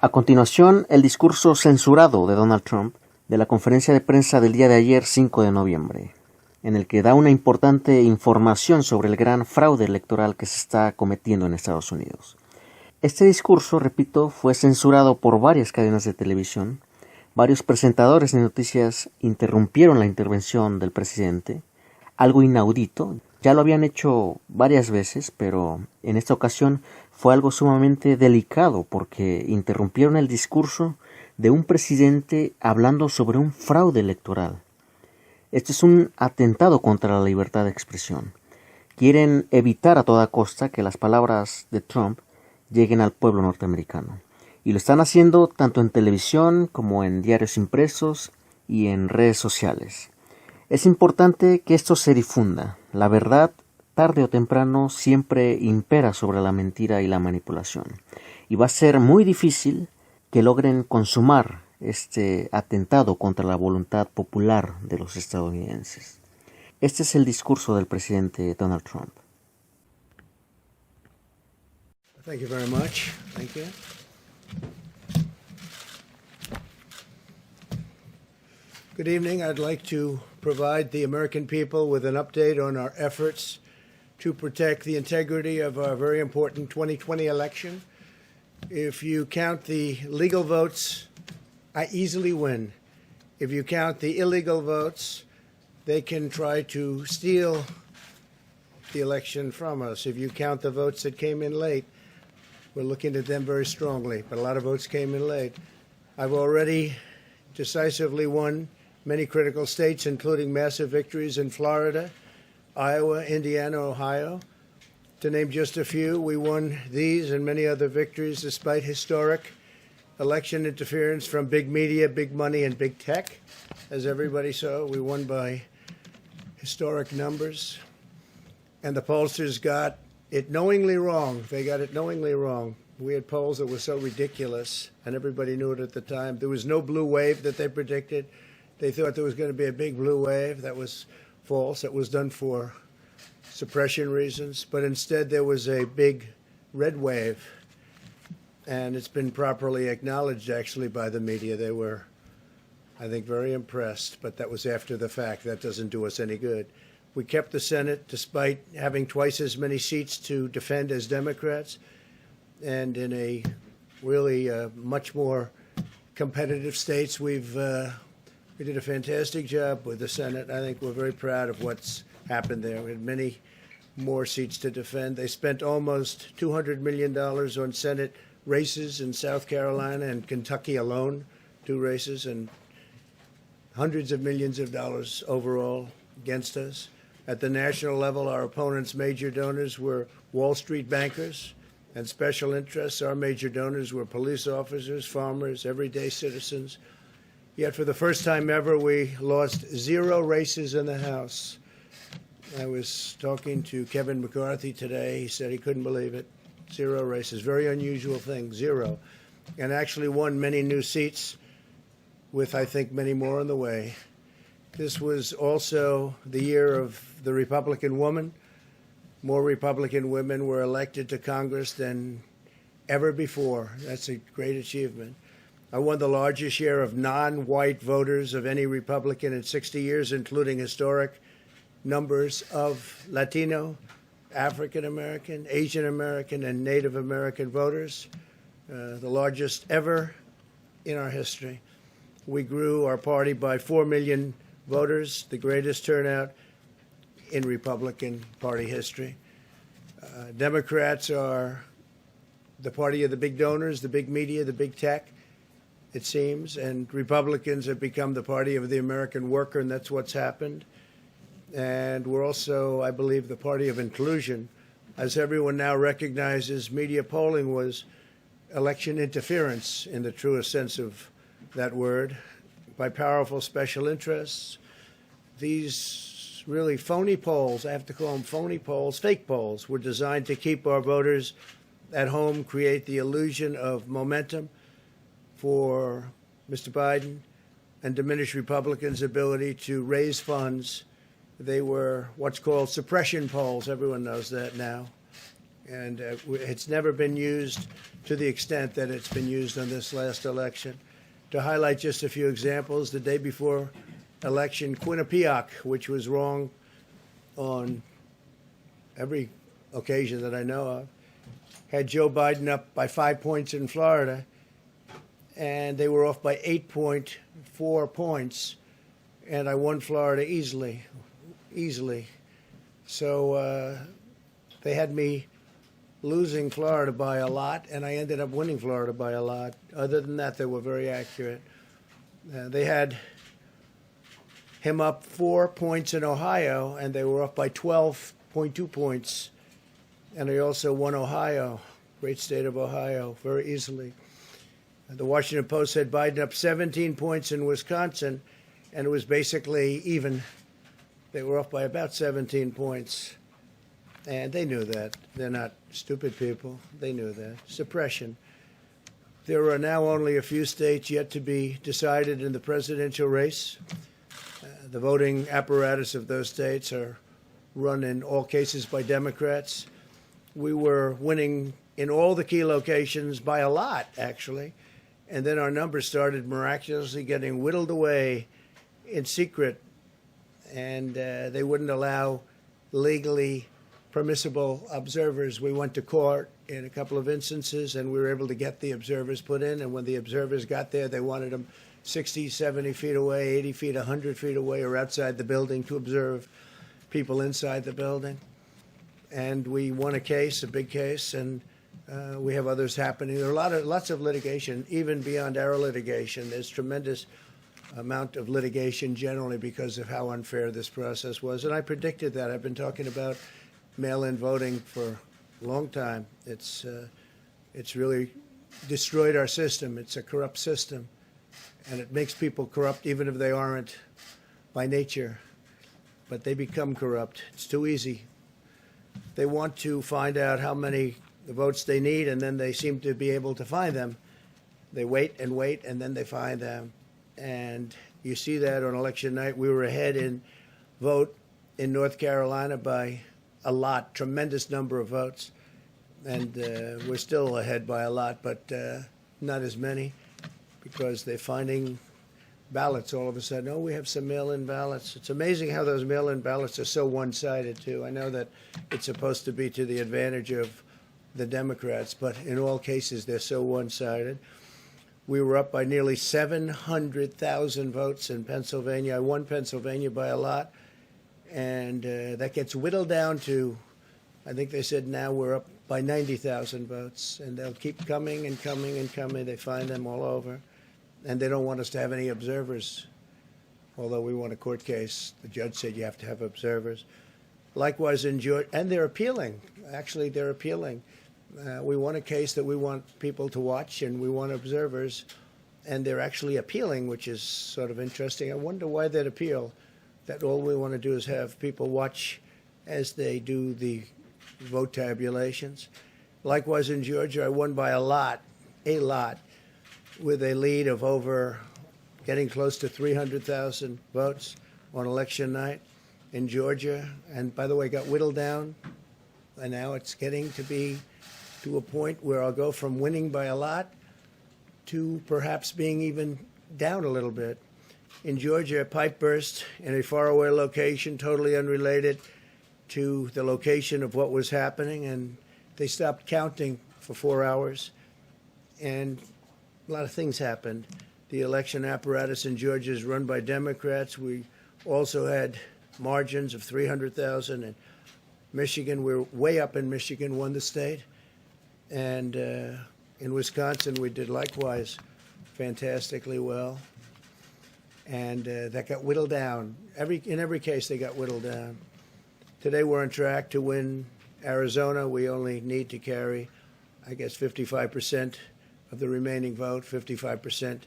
A continuación, el discurso censurado de Donald Trump de la conferencia de prensa del día de ayer, 5 de noviembre, en el que da una importante información sobre el gran fraude electoral que se está cometiendo en Estados Unidos. Este discurso, repito, fue censurado por varias cadenas de televisión. Varios presentadores de noticias interrumpieron la intervención del presidente, algo inaudito. Ya lo habían hecho varias veces, pero en esta ocasión fue algo sumamente delicado porque interrumpieron el discurso de un presidente hablando sobre un fraude electoral. Este es un atentado contra la libertad de expresión. Quieren evitar a toda costa que las palabras de Trump lleguen al pueblo norteamericano. Y lo están haciendo tanto en televisión como en diarios impresos y en redes sociales. Es importante que esto se difunda. La verdad, tarde o temprano, siempre impera sobre la mentira y la manipulación. Y va a ser muy difícil que logren consumar este atentado contra la voluntad popular de los estadounidenses. Este es el discurso del presidente Donald Trump. Thank you very much. Thank you. Good evening. I'd like to provide the American people with an update on our efforts to protect the integrity of our very important 2020 election. If you count the legal votes, I easily win. If you count the illegal votes, they can try to steal the election from us. If you count the votes that came in late, we're looking at them very strongly, but a lot of votes came in late. I've already decisively won many critical states, including massive victories in Florida, Iowa, Indiana, Ohio. To name just a few, we won these and many other victories despite historic election interference from big media, big money, and big tech. As everybody saw, we won by historic numbers. And the pollsters got it knowingly wrong. They got it knowingly wrong. We had polls that were so ridiculous, and everybody knew it at the time. There was no blue wave that they predicted. They thought there was going to be a big blue wave. That was false. It was done for suppression reasons. But instead, there was a big red wave. And it's been properly acknowledged, actually, by the media. They were, I think, very impressed. But that was after the fact. That doesn't do us any good. We kept the Senate despite having twice as many seats to defend as Democrats. And in a really much more competitive states, we did a fantastic job with the Senate. I think we're very proud of what's happened there. We had many more seats to defend. They spent almost $200 million on Senate races in South Carolina and Kentucky alone, 2 races, and hundreds of millions of dollars overall against us. At the national level, our opponents' major donors were Wall Street bankers and special interests. Our major donors were police officers, farmers, everyday citizens. Yet for the first time ever, we lost 0 races in the House. I was talking to Kevin McCarthy today. He said he couldn't believe it. 0 races. Very unusual thing, 0. And actually won many new seats with, I think, many more on the way. This was also the year of the Republican woman. More Republican women were elected to Congress than ever before. That's a great achievement. I won the largest share of non-white voters of any Republican in 60 years, including historic numbers of Latino, African American, Asian American, and Native American voters, the largest ever in our history. We grew our party by 4 million voters, the greatest turnout in Republican Party history. Democrats are the party of the big donors, the big media, the big tech, it seems, and Republicans have become the party of the American worker, and that's what's happened. And we're also, I believe, the party of inclusion. As everyone now recognizes, media polling was election interference in the truest sense of that word by powerful special interests. These really phony polls, I have to call them phony polls, fake polls, were designed to keep our voters at home, create the illusion of momentum for Mr. Biden, and diminish Republicans' ability to raise funds. They were what's called suppression polls. Everyone knows that now. And it's never been used to the extent that it's been used on this last election. To highlight just a few examples, the day before election, Quinnipiac, which was wrong on every occasion that I know of, had Joe Biden up by 5 points in Florida, and they were off by 8.4 points, and I won Florida easily. So they had me losing Florida by a lot, and I ended up winning Florida by a lot. Other than that, they were very accurate. They had him up 4 points in Ohio, and they were up by 12.2 points. And I also won Ohio, great state of Ohio, very easily. The Washington Post said Biden up 17 points in Wisconsin, and it was basically even. They were off by about 17 points. And they knew that. They're not stupid people. They knew that. Suppression. There are now only a few states yet to be decided in the presidential race. The voting apparatus of those states are run in all cases by Democrats. We were winning in all the key locations by a lot, actually. And then our numbers started miraculously getting whittled away in secret. And they wouldn't allow legally permissible observers. We went to court in a couple of instances, and we were able to get the observers put in. And when the observers got there, they wanted them 60, 70 feet away, 80 feet, 100 feet away, or outside the building to observe people inside the building. And we won a case, a big case, and we have others happening. There are lots of litigation, even beyond our litigation. There's tremendous amount of litigation generally because of how unfair this process was. And I predicted that. I've been talking about mail-in voting for a long time. It's really destroyed our system. It's a corrupt system, and it makes people corrupt even if they aren't by nature, but they become corrupt. It's too easy. They want to find out how many votes they need, and then they seem to be able to find them. They wait, and then they find them. And you see that on election night. We were ahead in vote in North Carolina by a lot, tremendous number of votes. And we're still ahead by a lot, but not as many, because they're finding ballots all of a sudden. Oh, we have some mail-in ballots. It's amazing how those mail-in ballots are so one-sided, too. I know that it's supposed to be to the advantage of the Democrats, but in all cases, they're so one-sided. We were up by nearly 700,000 votes in Pennsylvania. I won Pennsylvania by a lot, and that gets whittled down to, I think they said now we're up by 90,000 votes, and they'll keep coming and coming and coming. They find them all over, and they don't want us to have any observers, although we won a court case. The judge said you have to have observers. Likewise in Georgia, and they're appealing. Actually, they're appealing. We won a case that we want people to watch, and we want observers, and they're actually appealing, which is sort of interesting. I wonder why they'd appeal, that all we want to do is have people watch as they do the vote tabulations. Likewise in Georgia, I won by a lot, with a lead of over getting close to 300,000 votes on election night in Georgia. And by the way, got whittled down, and now it's getting to be to a point where I'll go from winning by a lot to perhaps being even down a little bit. In Georgia, a pipe burst in a faraway location, totally unrelated to the location of what was happening, and they stopped counting for 4 hours, and a lot of things happened. The election apparatus in Georgia is run by Democrats. We also had margins of 300,000. In Michigan, we're way up in Michigan, won the state. And in Wisconsin, we did likewise fantastically well. And that got whittled down. In every case, they got whittled down. Today, we're on track to win Arizona. We only need to carry, I guess, 55% of the remaining vote, 55%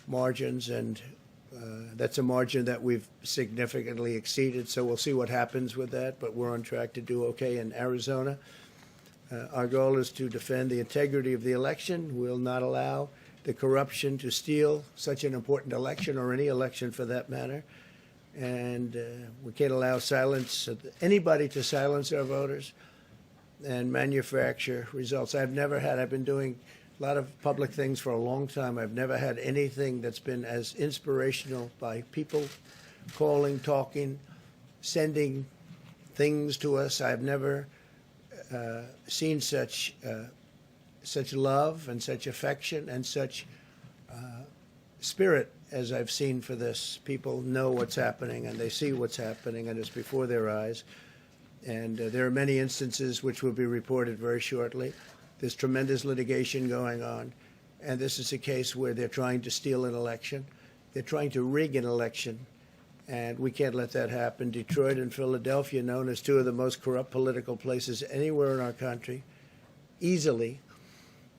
margins. And that's a margin that we've significantly exceeded. So we'll see what happens with that. But we're on track to do okay in Arizona. Our goal is to defend the integrity of the election. We'll not allow the corruption to steal such an important election, or any election for that matter. And we can't allow anybody to silence our voters. and manufacture results. I've been doing a lot of public things for a long time. I've never had anything that's been as inspirational by people calling, talking, sending things to us. I've never seen such love and such affection and such spirit as I've seen for this. People know what's happening and they see what's happening and it's before their eyes. And there are many instances which will be reported very shortly. There's tremendous litigation going on. And this is a case where they're trying to steal an election. They're trying to rig an election. And we can't let that happen. Detroit and Philadelphia, known as two of the most corrupt political places anywhere in our country, easily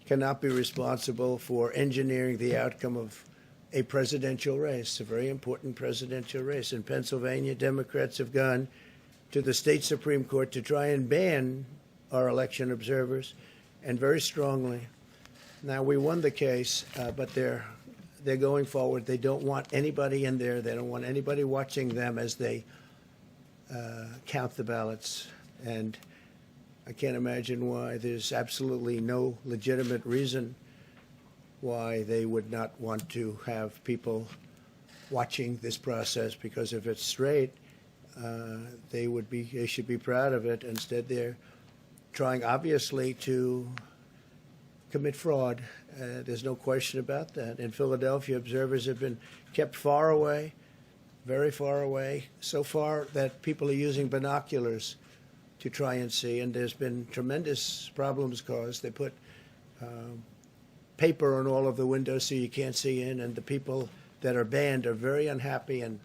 cannot be responsible for engineering the outcome of a presidential race, a very important presidential race. In Pennsylvania, Democrats have gone to the state Supreme Court to try and ban our election observers, and very strongly. Now, we won the case, but they're going forward. They don't want anybody in there. They don't want anybody watching them as they count the ballots. And I can't imagine why. There's absolutely no legitimate reason why they would not want to have people watching this process, because if it's straight, they should be proud of it. Instead, they're trying, obviously, to commit fraud. There's no question about that. In Philadelphia, observers have been kept far away, very far away, so far that people are using binoculars to try and see, and there's been tremendous problems caused. They put paper on all of the windows so you can't see in, and the people that are banned are very unhappy and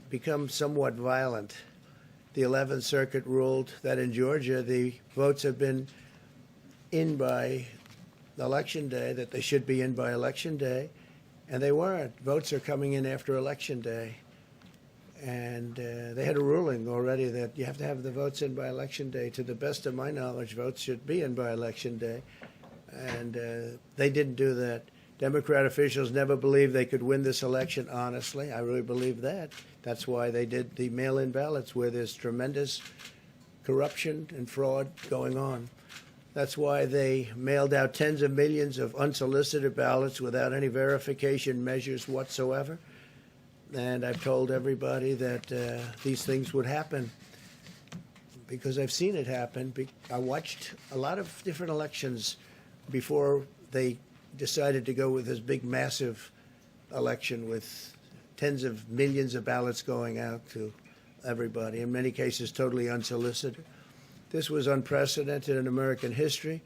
become somewhat violent. The 11th Circuit ruled that in Georgia the votes have been in by Election Day, that they should be in by Election Day, and they weren't. Votes are coming in after Election Day. And they had a ruling already that you have to have the votes in by Election Day. To the best of my knowledge, votes should be in by Election Day. And they didn't do that. Democrat officials never believed they could win this election honestly. I really believe that. That's why they did the mail-in ballots, where there's tremendous corruption and fraud going on. That's why they mailed out tens of millions of unsolicited ballots without any verification measures whatsoever. And I've told everybody that these things would happen because I've seen it happen. I watched a lot of different elections before they decided to go with this big, massive election with tens of millions of ballots going out to everybody, in many cases totally unsolicited. This was unprecedented in American history.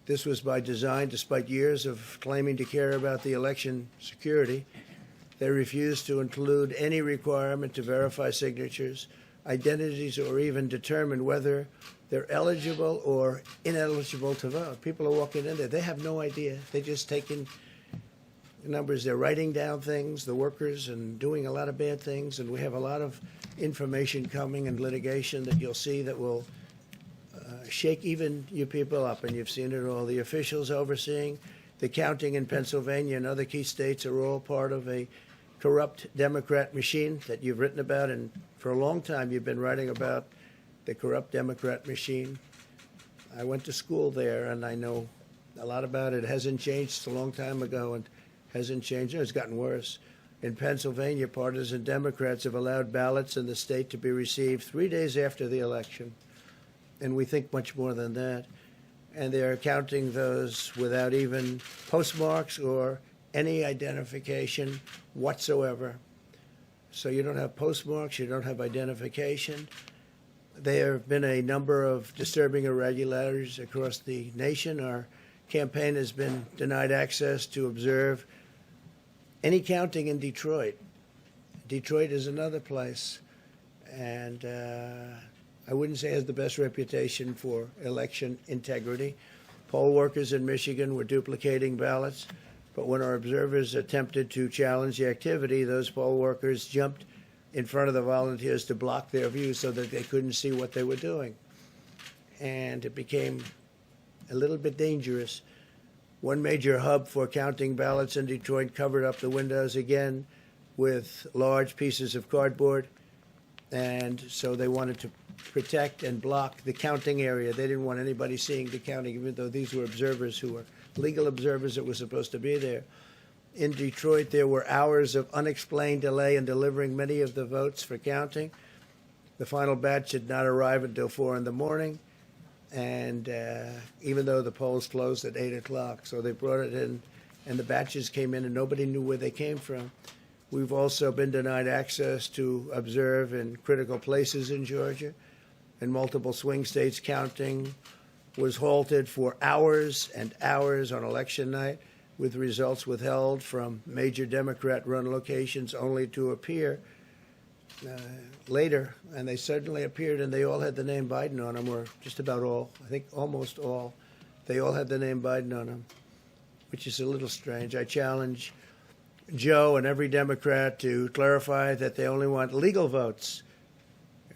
This was by design, despite years of claiming to care about the election security. They refused to include any requirement to verify signatures, identities, or even determine whether they're eligible or ineligible to vote. People are walking in there. They have no idea. They're just taking numbers. They're writing down things, the workers, and doing a lot of bad things. And we have a lot of information coming and litigation that you'll see that will shake even you people up. And you've seen it all. The officials overseeing the counting in Pennsylvania and other key states are all part of a corrupt Democrat machine that you've written about. And for a long time, you've been writing about the corrupt Democrat machine. I went to school there, and I know a lot about it. It hasn't changed. It's a long time ago, and hasn't changed. It's gotten worse. In Pennsylvania, partisan Democrats have allowed ballots in the state to be received 3 days after the election, and we think much more than that. And they're counting those without even postmarks or any identification whatsoever. So you don't have postmarks, you don't have identification. There have been a number of disturbing irregularities across the nation. Our campaign has been denied access to observe any counting in Detroit. Detroit is another place, and I wouldn't say it has the best reputation for election integrity. Poll workers in Michigan were duplicating ballots, but when our observers attempted to challenge the activity, those poll workers jumped in front of the volunteers to block their view so that they couldn't see what they were doing. And it became a little bit dangerous. One major hub for counting ballots in Detroit covered up the windows again with large pieces of cardboard. And so they wanted to protect and block the counting area. They didn't want anybody seeing the counting, even though these were observers who were legal observers that were supposed to be there. In Detroit, there were hours of unexplained delay in delivering many of the votes for counting. The final batch did not arrive until 4 in the morning, and even though the polls closed at 8 o'clock. So they brought it in, and the batches came in, and nobody knew where they came from. We've also been denied access to observe in critical places in Georgia. In multiple swing states, counting was halted for hours and hours on election night, with results withheld from major Democrat-run locations only to appear later. And they suddenly appeared, and they all had the name Biden on them, or just about all. I think almost all. They all had the name Biden on them, which is a little strange. I challenge Joe and every Democrat to clarify that they only want legal votes,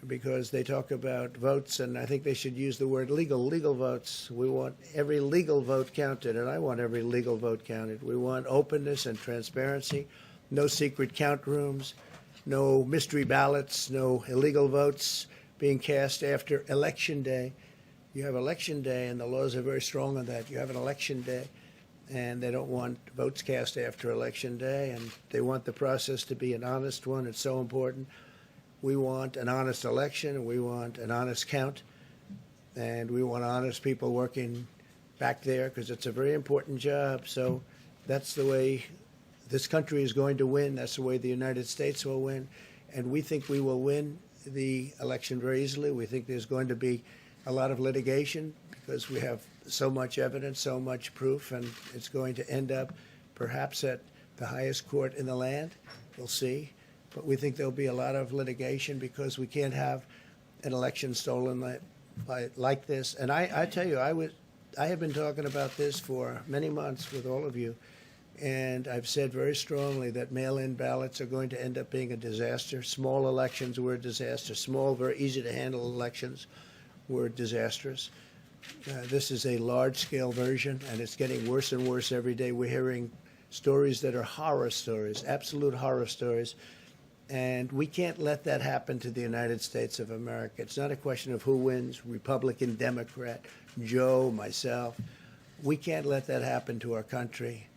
because they talk about votes, and I think they should use the word legal votes. We want every legal vote counted, and I want every legal vote counted. We want openness and transparency, no secret count rooms, no mystery ballots, no illegal votes being cast after Election Day. You have Election Day, and the laws are very strong on that. You have an Election Day, and they don't want votes cast after Election Day, and they want the process to be an honest one. It's so important. We want an honest election, and we want an honest count, and we want honest people working back there, because it's a very important job. So that's the way this country is going to win. That's the way the United States will win, and we think we will win the election very easily. We think there's going to be a lot of litigation because we have so much evidence, so much proof, and it's going to end up perhaps at the highest court in the land. We'll see. But we think there'll be a lot of litigation because we can't have an election stolen like this. And I tell you, I have been talking about this for many months with all of you, and I've said very strongly that mail-in ballots are going to end up being a disaster. Small elections were a disaster. Small, very easy to handle elections were disastrous. This is a large-scale version, and it's getting worse and worse every day. We're hearing stories that are horror stories, absolute horror stories. And we can't let that happen to the United States of America. It's not a question of who wins, Republican, Democrat, Joe, myself. We can't let that happen to our country.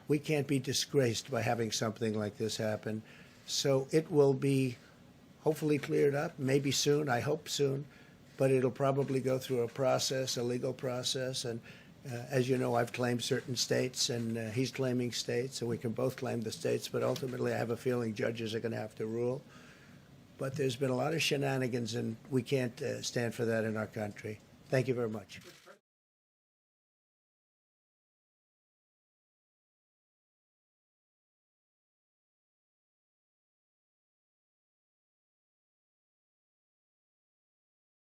We can't be disgraced by having something like this happen. So it will be hopefully cleared up, maybe soon, I hope soon, but it'll probably go through a process, a legal process. And as you know, I've claimed certain states, and he's claiming states, and we can both claim the states, but ultimately I have a feeling judges are going to have to rule. But there's been a lot of shenanigans, and we can't stand for that in our country. Thank you very much.